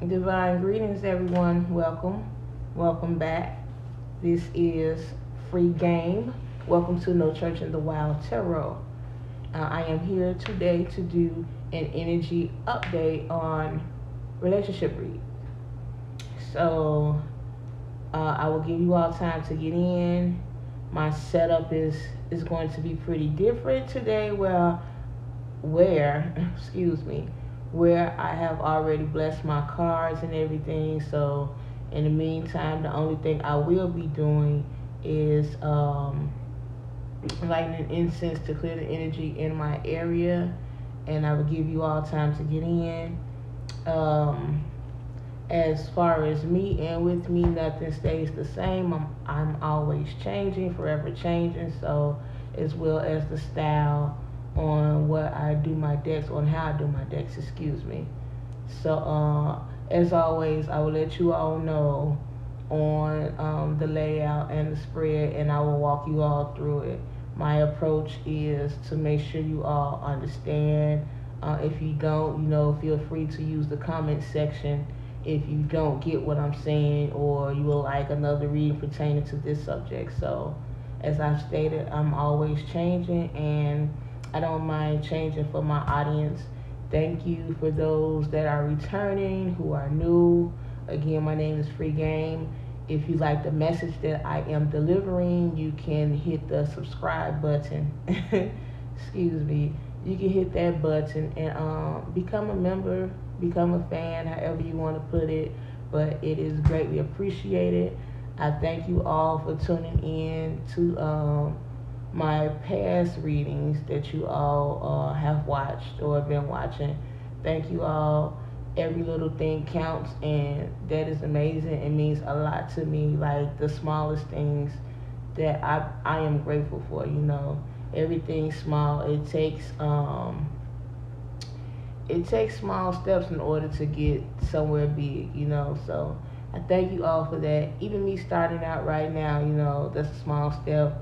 Divine greetings, everyone. Welcome back. This is Free Game. Welcome to No Church in the Wild Tarot. I am here today to do an energy update on relationship read. So I will give you all time to get in. My setup is going to be pretty different today. Where excuse me, where I have already blessed my cards and everything. So in the meantime, the only thing I will be doing is lighting an incense to clear the energy in my area, and I will give you all time to get in. Um, as far as me and with me, nothing stays the same. I'm always changing, forever changing. So as well as the style on what I do my decks, on how I do my decks. Excuse me. So as always, I will let you all know on the layout and the spread, and I will walk you all through it. My approach is to make sure you all understand. If you don't, feel free to use the comment section if you don't get what I'm saying, or you would like another reading pertaining to this subject. So, as I've stated, I'm always changing, and I don't mind changing for my audience. Thank you for those that are returning, who are new. Again, my name is Free Game. If you like the message that I am delivering, you can hit the subscribe button. Excuse me. You can hit that button and become a member, become a fan, however you want to put it. But it is greatly appreciated. I thank you all for tuning in to my past readings that you all have watched or been watching. Thank you all. Every little thing counts, and that is amazing. It means a lot to me, like the smallest things that I am grateful for. Everything small. It takes small steps in order to get somewhere big. So I thank you all for that. Even me starting out right now, that's a small step,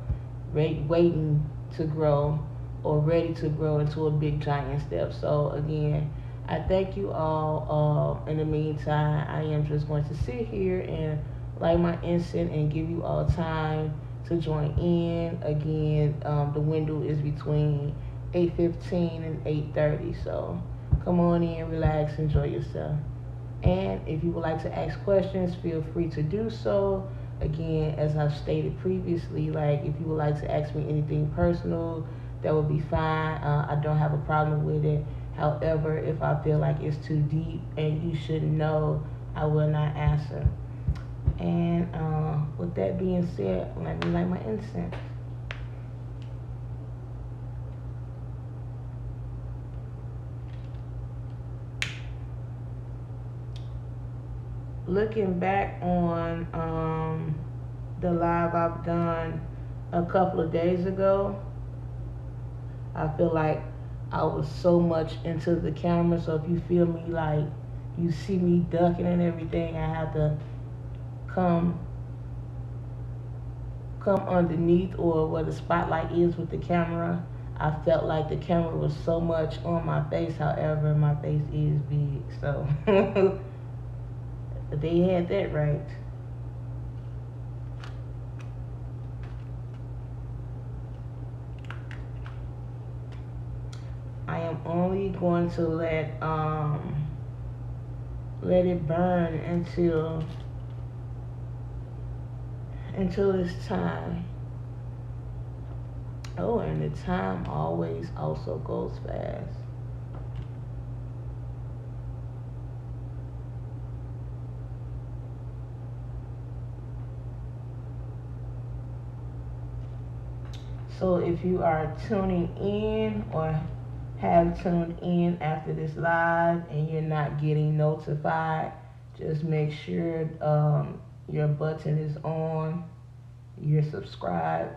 waiting to grow or ready to grow into a big giant step. So again, I thank you all. In the meantime, I am just going to sit here and light my incense and give you all time to join in. Again, the window is between 8:15 and 8:30. So come on in, relax, enjoy yourself. And if you would like to ask questions, feel free to do so. Again, as I've stated previously, like if you would like to ask me anything personal, that would be fine. I don't have a problem with it. However, if I feel like it's too deep and you should know, I will not answer. And with that being said, let me light my incense. Looking back on the live I've done a couple of days ago, I feel like I was so much into the camera. So if you feel me, like you see me ducking and everything, I have to come underneath or where the spotlight is with the camera. I felt like the camera was so much on my face. However, my face is big, so they had that right. I am only going to let it burn until it's time. Oh, and the time always also goes fast. So if you are tuning in or have tuned in after this live and you're not getting notified, just make sure your button is on, you're subscribed.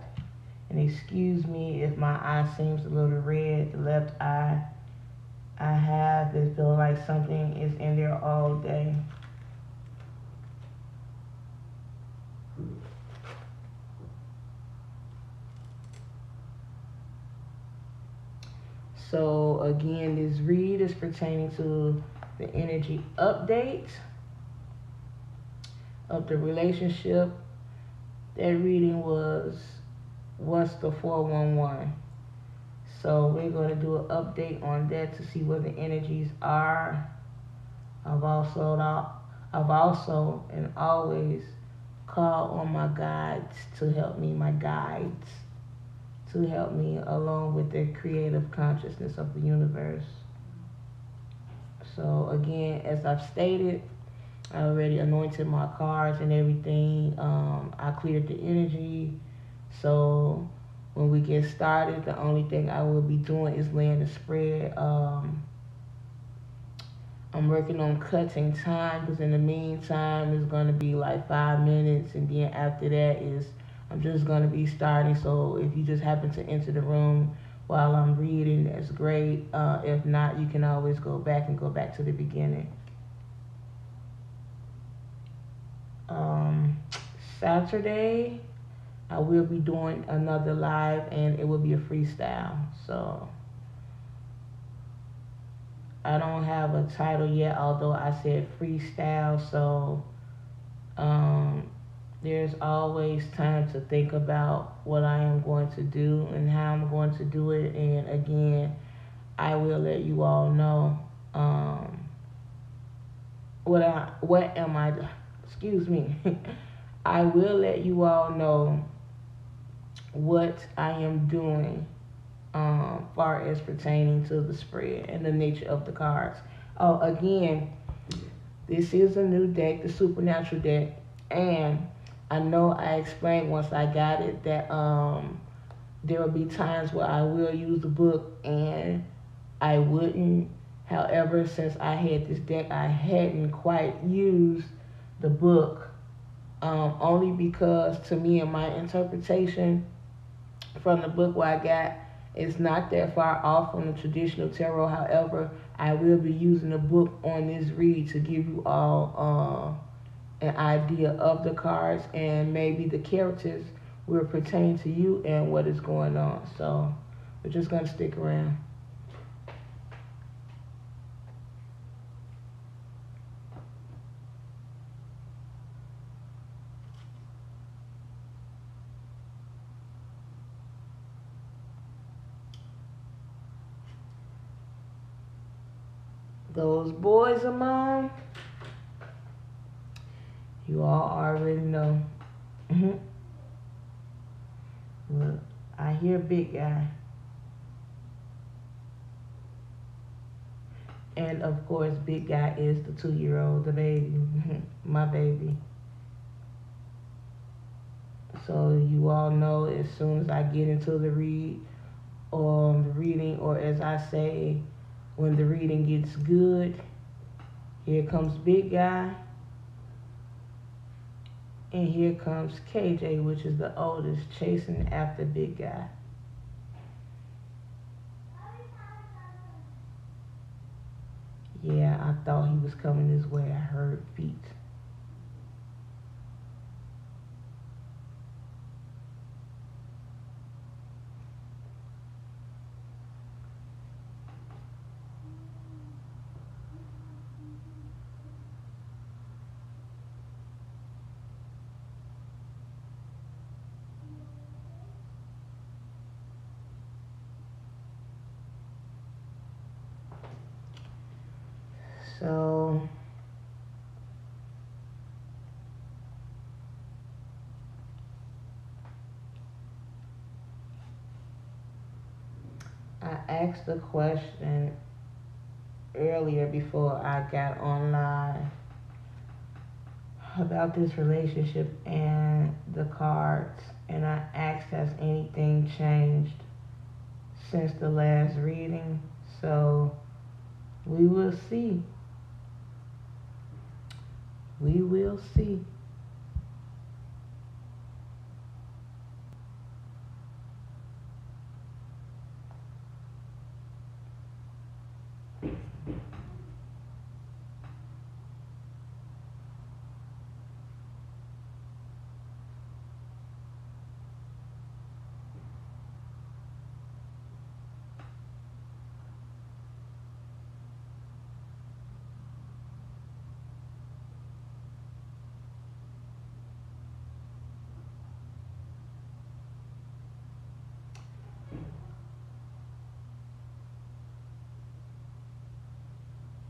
And excuse me if my eye seems a little red. The left eye I have is feeling like something is in there all day. So again, this read is pertaining to the energy update. of the relationship. That reading was what's the 411. So we're going to do an update on that to see where the energies are. I've also I've also and always called on my guides to help me, my guides to help me along with the creative consciousness of the universe. So again, as I've stated, I already anointed my cards and everything. I cleared the energy. So when we get started, the only thing I will be doing is laying the spread. I'm working on cutting time because in the meantime it's going to be like 5 minutes, and then after that is I'm just going to be starting. So if you just happen to enter the room while I'm reading, that's great. If not, you can always go back to the beginning. Um, Saturday, I will be doing another live, and it will be a freestyle. So I don't have a title yet, although I said freestyle. So um, there's always time to think about what I am going to do and how I'm going to do it. And again, I will let you all know what am I. Excuse me. I will let you all know what I am doing far as pertaining to the spread and the nature of the cards. Oh, again, this is a new deck, the Supernatural deck, and I know I explained once I got it that there will be times where I will use the book and I wouldn't. However, since I had this deck, I hadn't quite used the book, only because to me in my interpretation from the book what I got, it's not that far off from the traditional tarot. However, I will be using the book on this read to give you all an idea of the cards and maybe the characters will pertain to you and what is going on. So we're just going to stick around. Those boys of mine, you all already know. Look, I hear big guy. And of course, big guy is the 2-year-old, the baby, my baby. So you all know as soon as I get into the reading, or as I say, when the reading gets good, here comes big guy, and here comes KJ, which is the oldest, chasing after big guy. Yeah, I thought he was coming this way. I heard feet. So I asked a question earlier before I got online about this relationship and the cards, and I asked, has anything changed since the last reading? So we will see. We will see.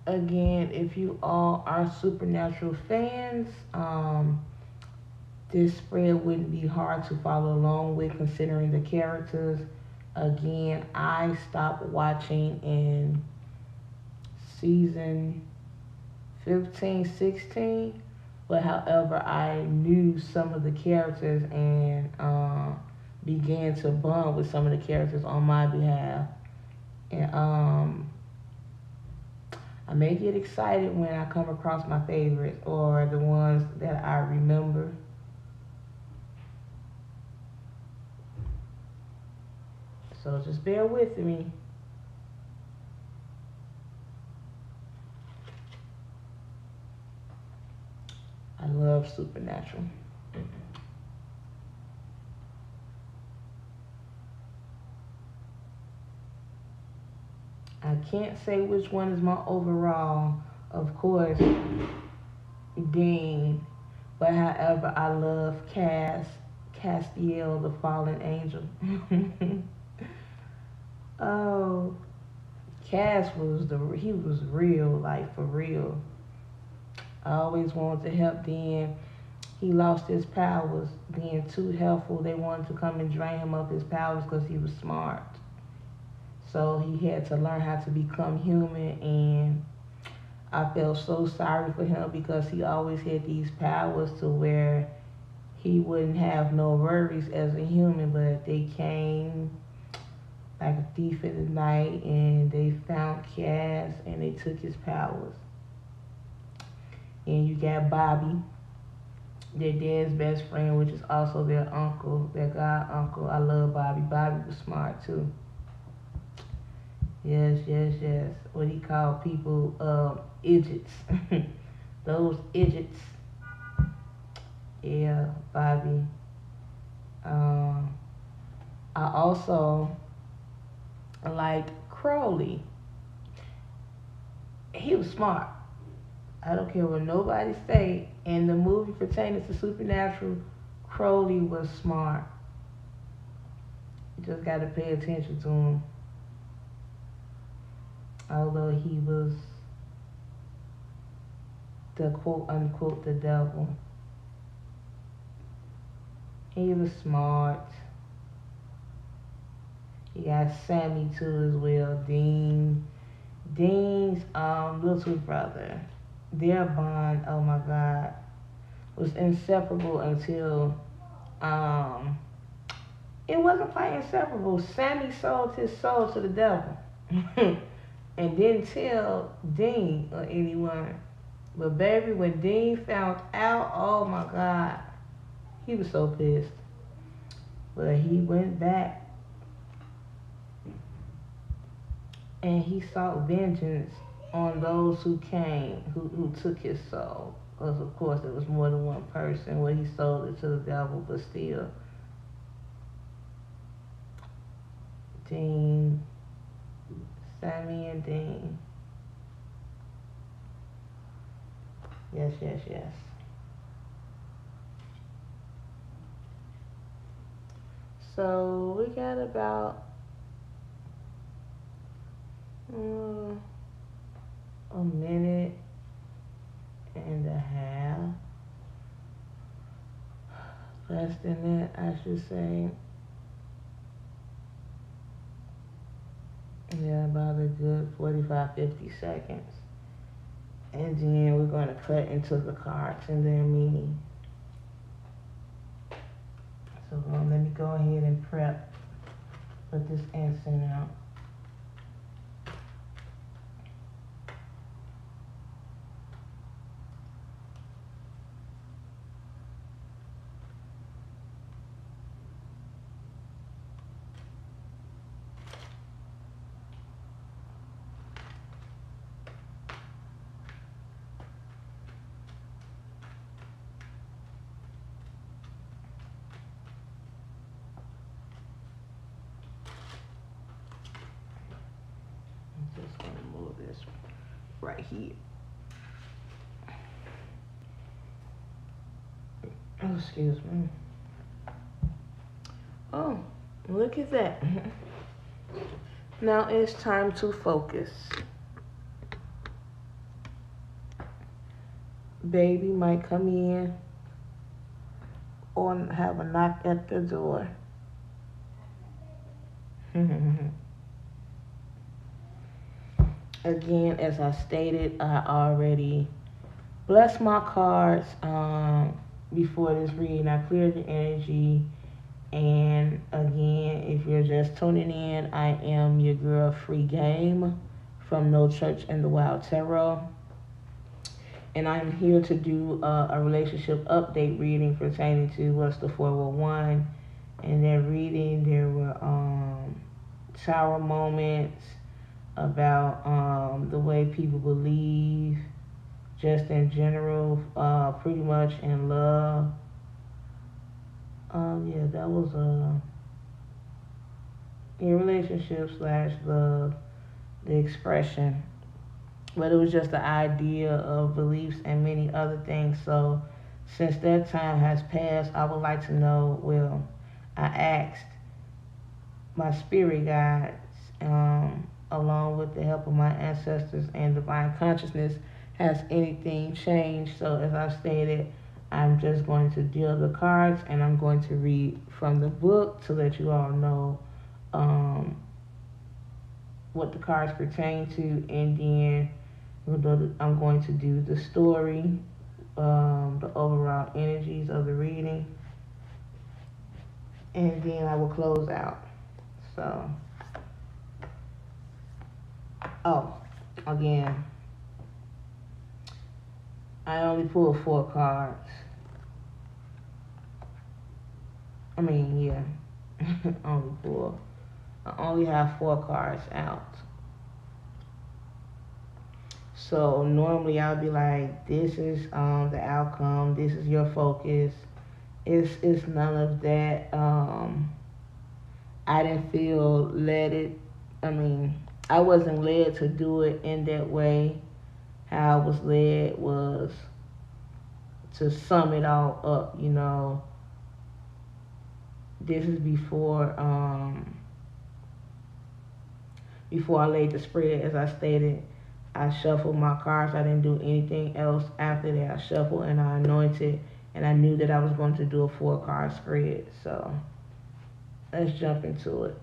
Again, if you all are Supernatural fans, this spread wouldn't be hard to follow along with considering the characters. Again, I stopped watching in season 15, 16, but however, I knew some of the characters and began to bond with some of the characters on my behalf. And I may get excited when I come across my favorites or the ones that I remember. So just bear with me. I love Supernatural. I can't say which one is my overall, of course, Dean, but however, I love Castiel, the fallen angel. Oh, he was real, like for real. I always wanted to help Dean. He lost his powers, being too helpful. They wanted to come and drain him of his powers because he was smart. So he had to learn how to become human, and I felt so sorry for him because he always had these powers to where he wouldn't have no worries as a human, but they came like a thief in the night and they found Cass and they took his powers. And you got Bobby, their dad's best friend, which is also their uncle, their god uncle. I love Bobby. Bobby was smart too. Yes, yes, yes. What he called people idiots. Those idiots. Yeah, Bobby. Um, I also like Crowley. He was smart. I don't care what nobody say. In the movie pertaining to Supernatural, Crowley was smart. You just got to pay attention to him. Although he was the quote unquote the devil, he was smart. You got Sammy too as well. Dean's little brother. Their bond, oh my God, was inseparable until it wasn't quite inseparable. Sammy sold his soul to the devil. And didn't tell Dean or anyone. But baby, when Dean found out, oh my God, he was so pissed. But he went back and he sought vengeance on those who came, who took his soul. Because of course there was more than one person where he sold it to the devil, but still. Dean, Sammy and Dean. Yes, yes, yes. So we got about a minute and a half. Less than that, I should say. Yeah, about a good 45, 50 seconds. And then we're going to cut into the cards and their meaning. So let me go ahead and put this incense out. I'm just going to move this right here. Oh, excuse me. Oh, look at that. Now it's time to focus. baby might come in or have a knock at the door. Again, as I stated, I already blessed my cards before this reading. I cleared the energy. And again, if you're just tuning in, I am your girl Free Game from No Church in the Wild Tarot. And I'm here to do a relationship update reading pertaining to what's the 411. In that reading, there were tower moments about the way people believe, just in general, pretty much in love. Yeah, that was in relationship slash the expression, but it was just the idea of beliefs and many other things. So, since that time has passed, I would like to know. Well, I asked my spirit guides, along with the help of my ancestors and divine consciousness, has anything changed? So, as I stated, I'm just going to deal the cards and I'm going to read from the book to let you all know what the cards pertain to, and then I'm going to do the story, the overall energies of the reading, and then I will close out. So, again, I only pulled 4 cards. I mean, yeah, I only have 4 cards out. So normally I'll be like, this is the outcome, this is your focus. It's none of that. I didn't feel I wasn't led to do it in that way. How I was led was to sum it all up, This is before I laid the spread. As I stated, I shuffled my cards. I didn't do anything else after that. I shuffled and I anointed, and I knew that I was going to do a 4-card spread. So let's jump into it.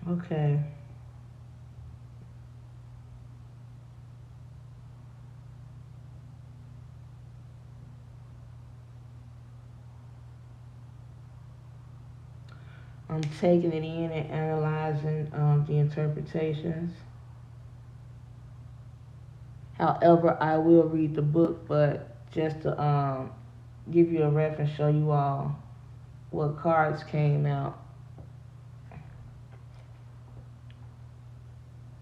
Okay. I'm taking it in and analyzing the interpretations. However, I will read the book, but just to give you a reference, show you all what cards came out.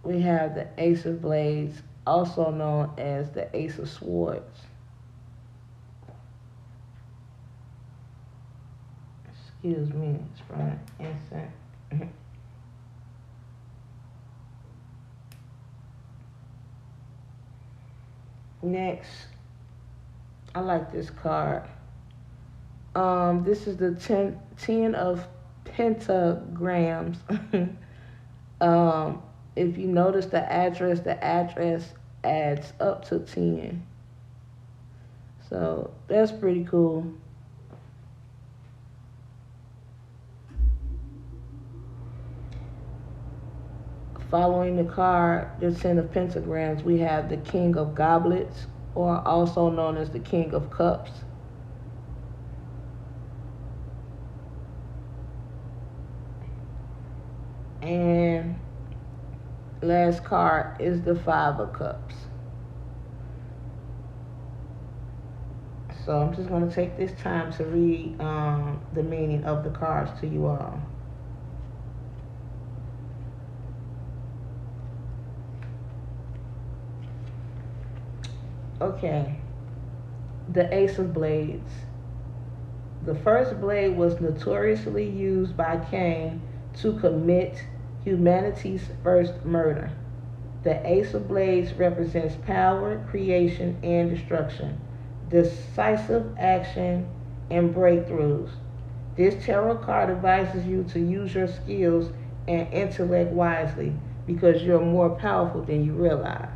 We have the Ace of Blades, also known as the Ace of Swords. Excuse me, it's from an incense. Next, I like this card. This is the 10 of pentagrams. If you notice the address adds up to 10. So that's pretty cool. Following the card, the 10 of pentagrams, we have the King of Goblets, or also known as the King of Cups. And last card is the 5 of Cups. So I'm just going to take this time to read the meaning of the cards to you all. Okay, the Ace of Blades. The first blade was notoriously used by Cain to commit humanity's first murder. The Ace of Blades represents power, creation, and destruction, decisive action, and breakthroughs. This tarot card advises you to use your skills and intellect wisely because you're more powerful than you realize.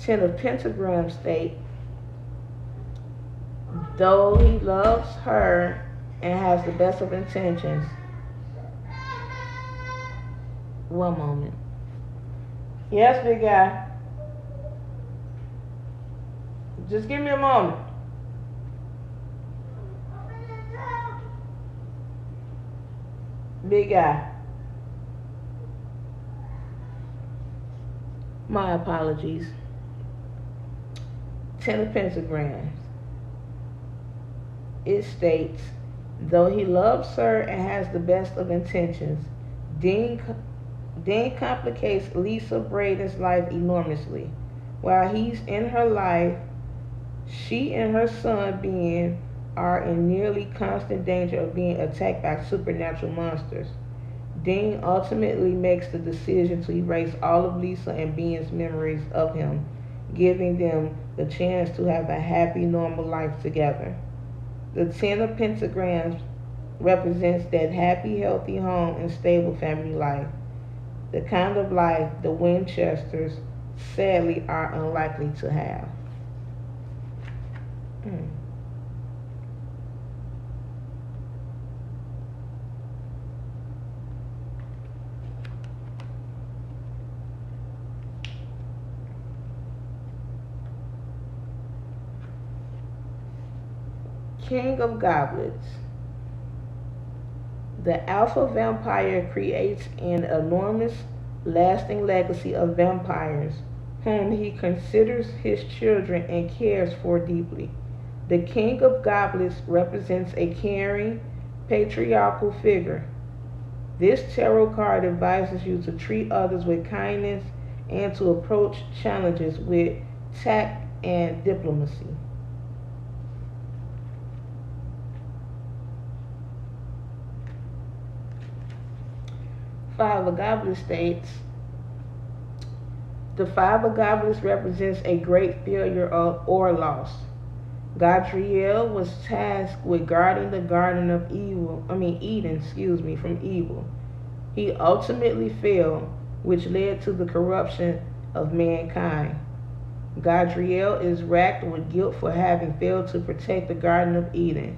Ten of Pentagrams state, though he loves her and has the best of intentions. One moment. Yes, big guy. Just give me a moment. Big guy. My apologies. Ten of Pentagrams. It states, though he loves her and has the best of intentions, Dean complicates Lisa Braden's life enormously. While he's in her life, she and her son Ben are in nearly constant danger of being attacked by supernatural monsters. Dean ultimately makes the decision to erase all of Lisa and Ben's memories of him, giving them the chance to have a happy, normal life together. The Ten of Pentagrams represents that happy, healthy home and stable family life. The kind of life the Winchesters sadly are unlikely to have. King of Goblets. The alpha vampire creates an enormous, lasting legacy of vampires whom he considers his children and cares for deeply. The King of Goblets represents a caring, patriarchal figure. This tarot card advises you to treat others with kindness and to approach challenges with tact and diplomacy. Five of Goblets states, the Five of Goblets represents a great failure or loss. Gadriel was tasked with guarding the Garden of Eden, from evil. He ultimately failed, which led to the corruption of mankind. Gadriel is racked with guilt for having failed to protect the Garden of Eden.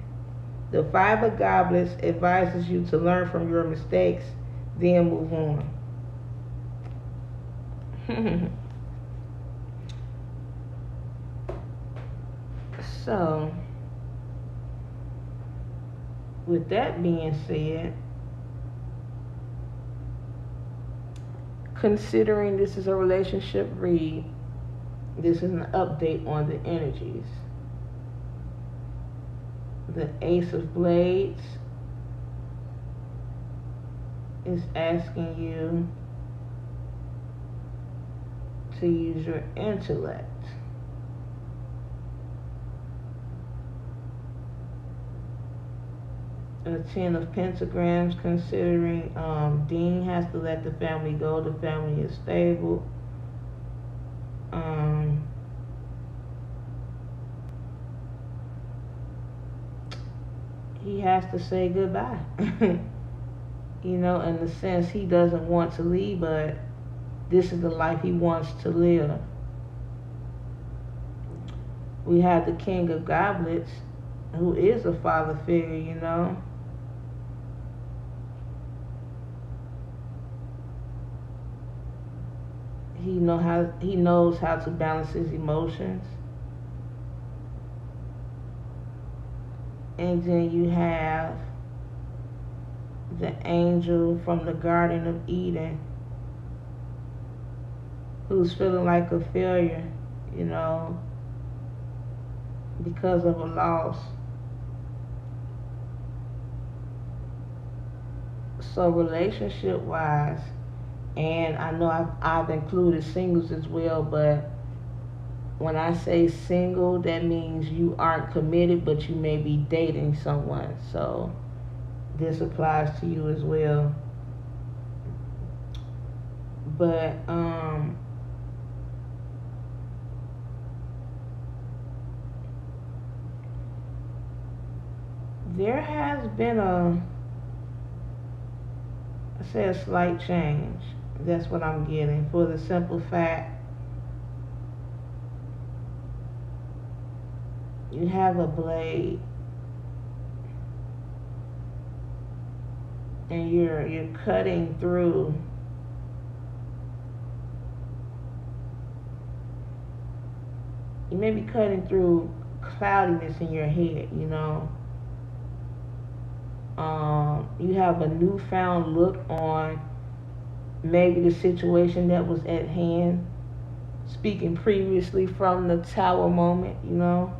The Five of Goblets advises you to learn from your mistakes, then move on. So, with that being said, considering this is a relationship read, this is an update on the energies. The Ace of Blades is asking you to use your intellect. The Ten of Pentagrams, considering Dean has to let the family go. The family is stable. He has to say goodbye. In the sense he doesn't want to leave, but this is the life he wants to live. We have the King of Goblets, who is a father figure, He knows how to balance his emotions. And then you have the angel from the Garden of Eden, who's feeling like a failure, because of a loss. So relationship wise, and I know I've included singles as well, but When I say single, that means you aren't committed, but you may be dating someone. So this applies to you as well. But there has been a slight change. That's what I'm getting, for the simple fact you have a blade and you're cutting through you may be cutting through cloudiness in your head, you know. You have a newfound look on maybe the situation that was at hand, speaking previously from the tower moment, you know.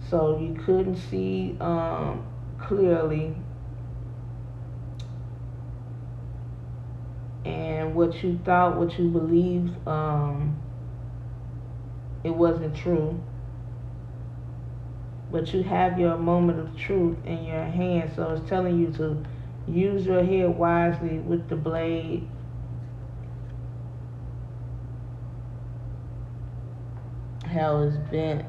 So you couldn't see clearly, and what you thought, what you believed, it wasn't true. But you have your moment of truth in your hand, so it's telling you to use your head wisely with the blade. How it's bent.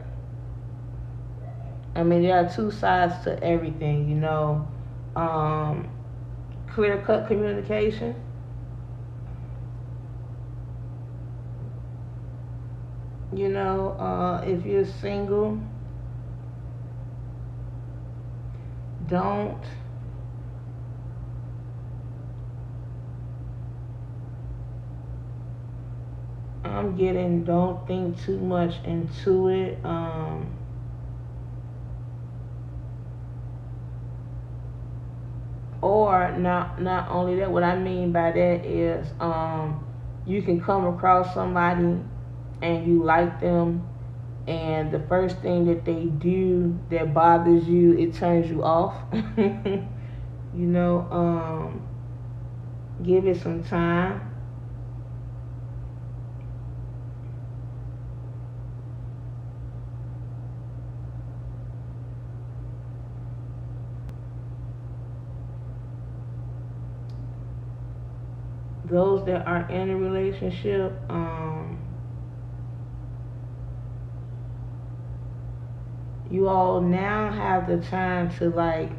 I mean, there are two sides to everything, you know. Clear cut communication. You know, if you're single, don't don't think too much into it. Or not only that, what I mean by that is you can come across somebody and you like them, and the first thing that they do that bothers you, it turns you off. You know, give it some time. Those that are in a relationship, you all now have the time to like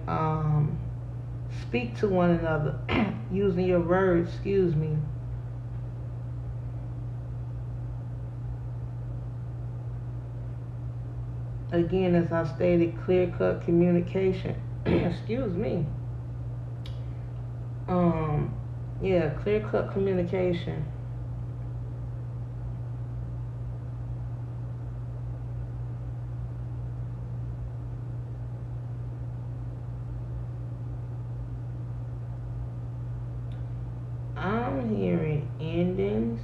speak to one another using your words, excuse me. Again, as I stated, clear cut communication. Excuse me. Yeah, clear cut communication. I'm hearing endings.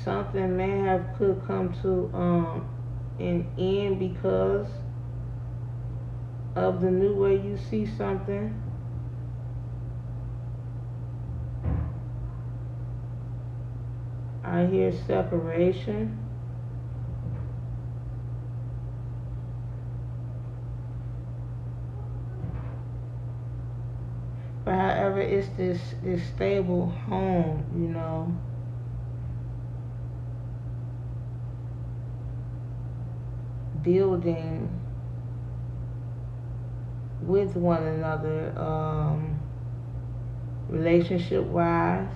Something may have could come to an end because of the new way you see something. I hear separation. But however, it's this stable home, you know. Building with one another, relationship wise,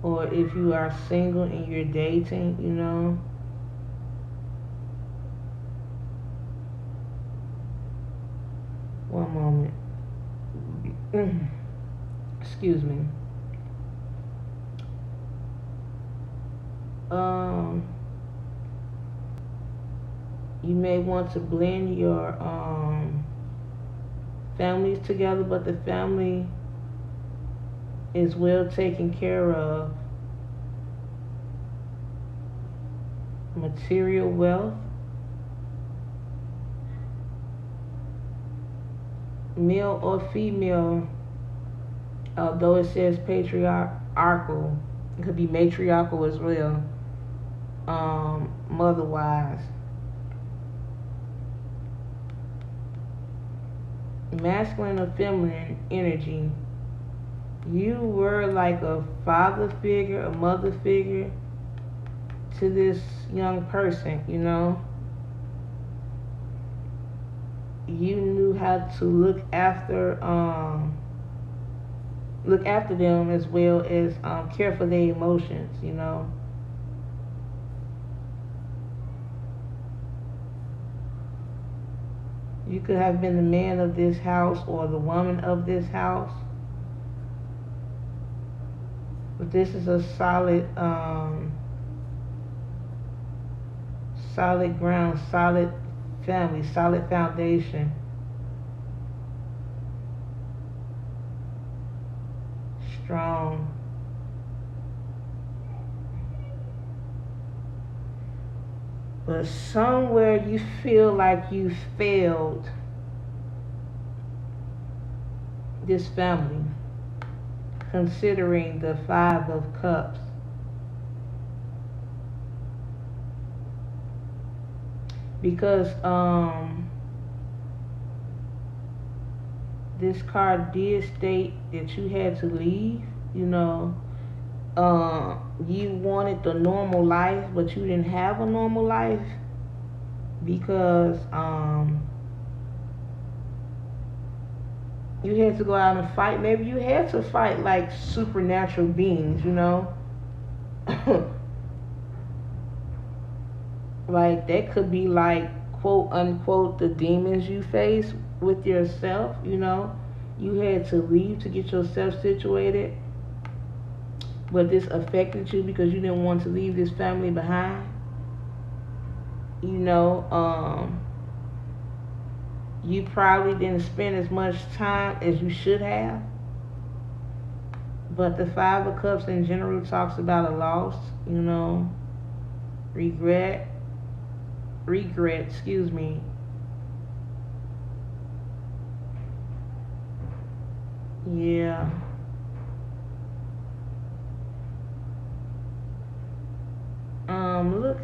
or if you are single and you're dating, you know. One moment. Excuse me. You may want to blend your families together, but the family is well taken care of. Material wealth, male or female, although it says patriarch, archal. It could be matriarchal as well. Mother wise. Masculine or feminine energy. You were like a father figure, a mother figure to this young person, you know. You knew how to look after them as well as care for their emotions, you know. You could have been the man of this house or the woman of this house. But this is a solid ground, solid family, solid foundation. Strong. But somewhere you feel like you failed this family, considering the Five of Cups. Because this card did state that you had to leave, you know. You wanted the normal life, but you didn't have a normal life because you had to go out and fight. Maybe you had to fight like supernatural beings, you know. Like that could be like quote unquote the demons you face with yourself, you know. You had to leave to get yourself situated, but this affected you because you didn't want to leave this family behind. You know, you probably didn't spend as much time as you should have. But the Five of Cups in general talks about a loss, you know, regret, excuse me. Yeah.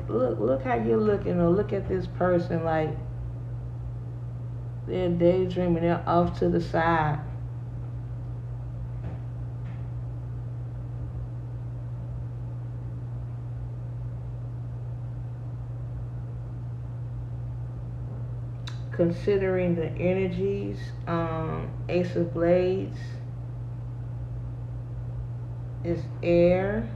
Look how you're looking, or look at this person like they're daydreaming, they're off to the side. Considering the energies, Ace of Blades is air.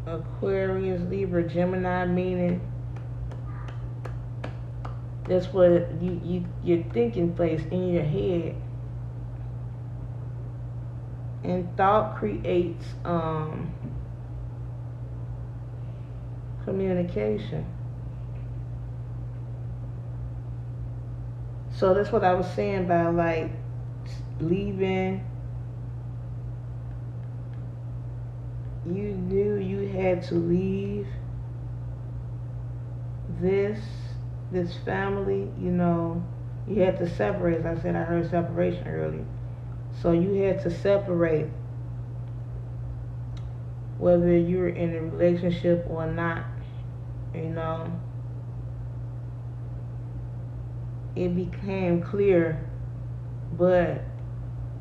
Aquarius, Libra, Gemini, meaning that's what your thinking place in your head. And thought creates communication. So that's what I was saying about like leaving. You knew you had to leave this family, you know. You had to separate. As I said, I heard separation earlier. So you had to separate, whether you're in a relationship or not, you know. It became clear, but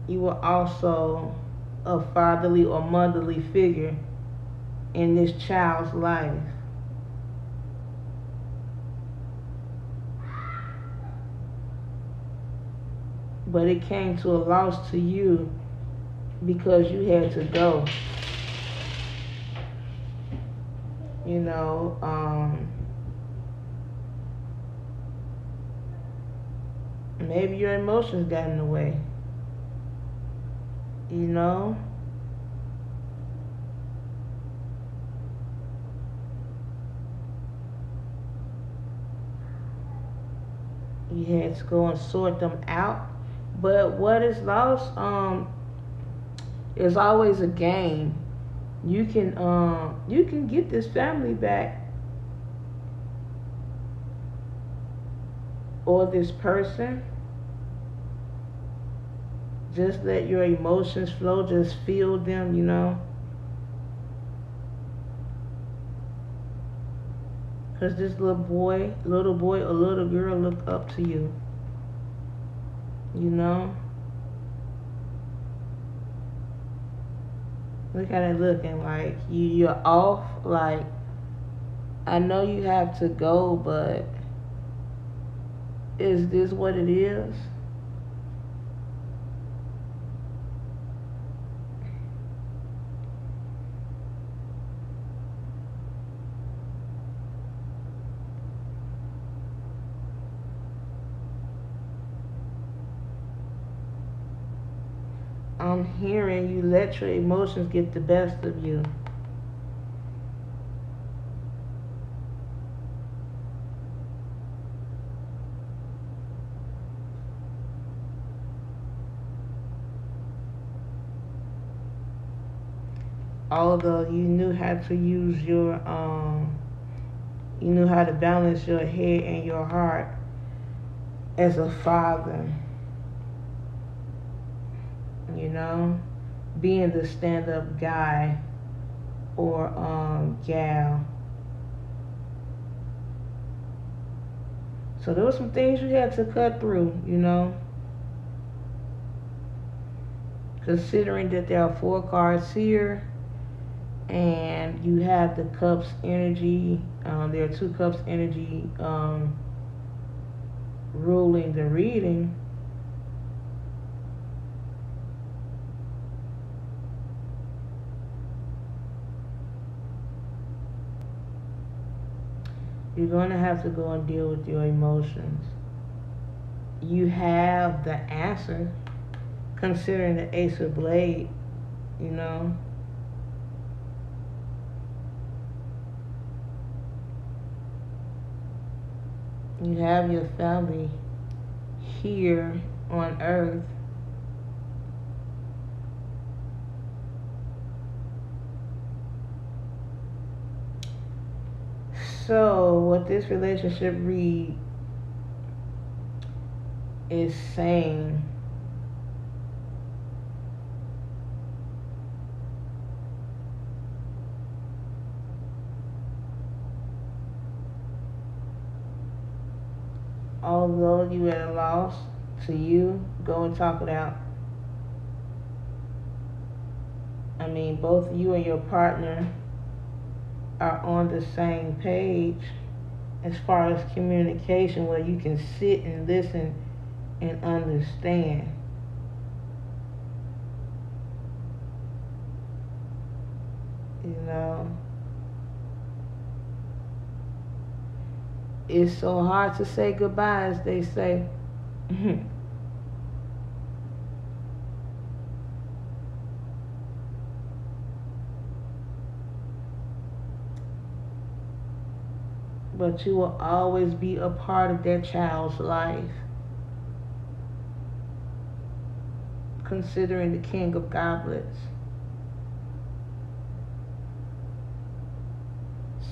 you were also a fatherly or motherly figure in this child's life. But it came to a loss to you because you had to go. You know, maybe your emotions got in the way. You know? You had to go and sort them out. But what is lost is always a gain. You can get this family back, or this person, Just let your emotions flow. Just feel them, you know. Because this little boy or little girl look up to you. You know? Look at it looking like you're off. Like, I know you have to go, but is this what it is? I'm hearing you let your emotions get the best of you. Although you knew how to use your you knew how to balance your head and your heart as a father, you know, being the stand-up guy or gal. So there were some things you had to cut through, you know, considering that there are 4 cards here and you have the cups energy. There are 2 cups energy ruling the reading. You're going to have to go and deal with your emotions. You have the answer, considering the Ace of Blade, you know. You have your family here on earth. So what this relationship read is saying, although you at a loss to you, go and talk it out. I mean, both you and your partner are on the same page as far as communication, where you can sit and listen and understand. You know, it's so hard to say goodbye, as they say. But you will always be a part of that child's life. Considering the King of Goblets.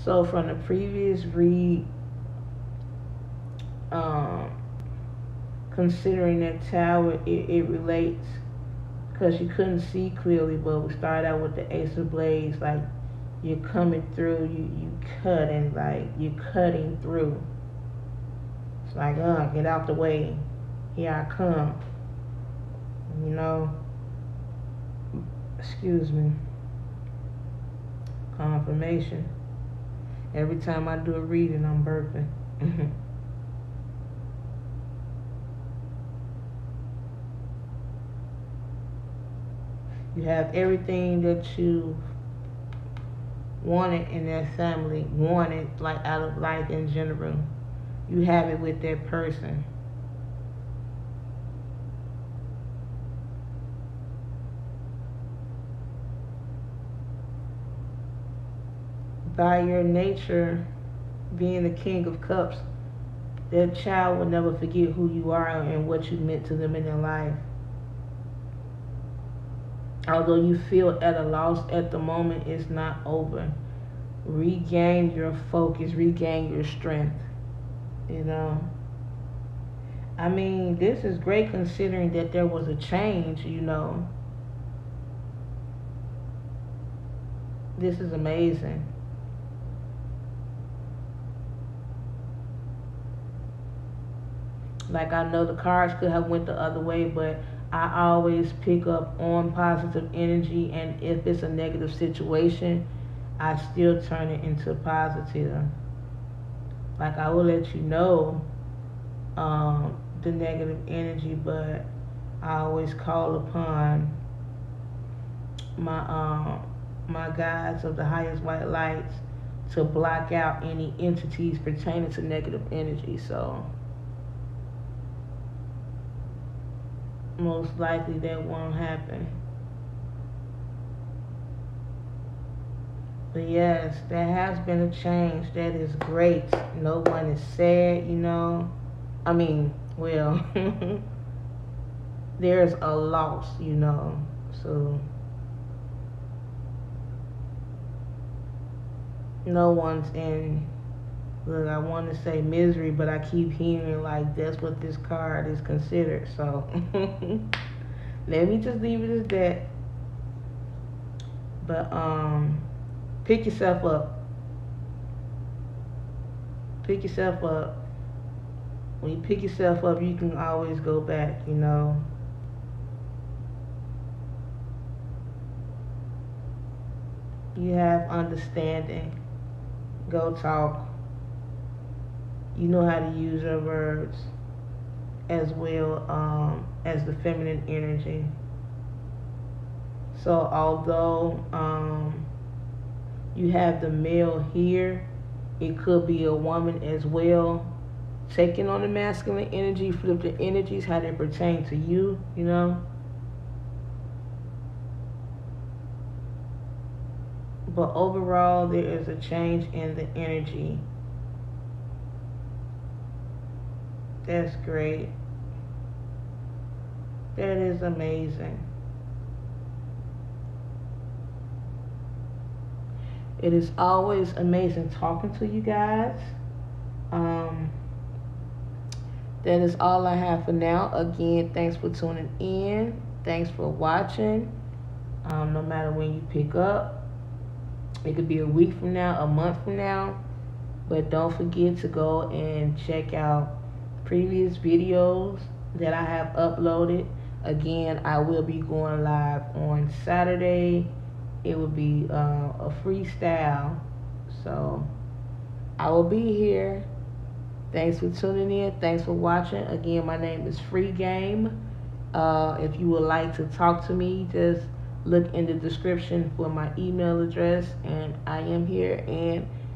So from the previous read, considering that tower, it relates, because you couldn't see clearly, but we started out with the Ace of Blades, like you're coming through, you cutting, like you're cutting through. It's like, get out the way, here I come, you know. Excuse me. Confirmation. Every time I do a reading, I'm burping. You have everything that you wanted in that family, wanted like out of life in general. You have it with that person. By your nature, being the King of Cups, that child will never forget who you are and what you meant to them in their life. Although you feel at a loss at the moment, it's not over. Regain your focus, regain your strength, you know. I mean, this is great considering that there was a change, This is amazing. Like, I know the cards could have went the other way, but I always pick up on positive energy, and if it's a negative situation, I still turn it into positive. Like, I will let you know the negative energy, but I always call upon my my guides of the highest white lights to block out any entities pertaining to negative energy. So most likely that won't happen. But yes, there has been a change. That is great. No one is sad. I mean, well, there's a loss. So no one's in, look, I want to say misery, but I keep hearing like that's what this card is considered. So let me just leave it as that. But pick yourself up. Pick yourself up. When you pick yourself up, you can always go back. You have understanding. Go talk. You know how to use your words as well as the feminine energy. So although you have the male here, it could be a woman as well taking on the masculine energy, flip the energies, how they pertain to you. But overall, there is a change in the energy. That's great. That is amazing. It is always amazing talking to you guys. Um, that is all I have for now. Again, thanks for tuning in. Thanks for watching. No matter when you pick up, it could be a week from now, a month from now. But don't forget to go and check out previous videos that I have uploaded. Again, I will be going live on Saturday. It will be a freestyle. So I will be here. Thanks for tuning in. Thanks for watching. Again, my name is Free Game. If you would like to talk to me, just look in the description for my email address, and I am here. And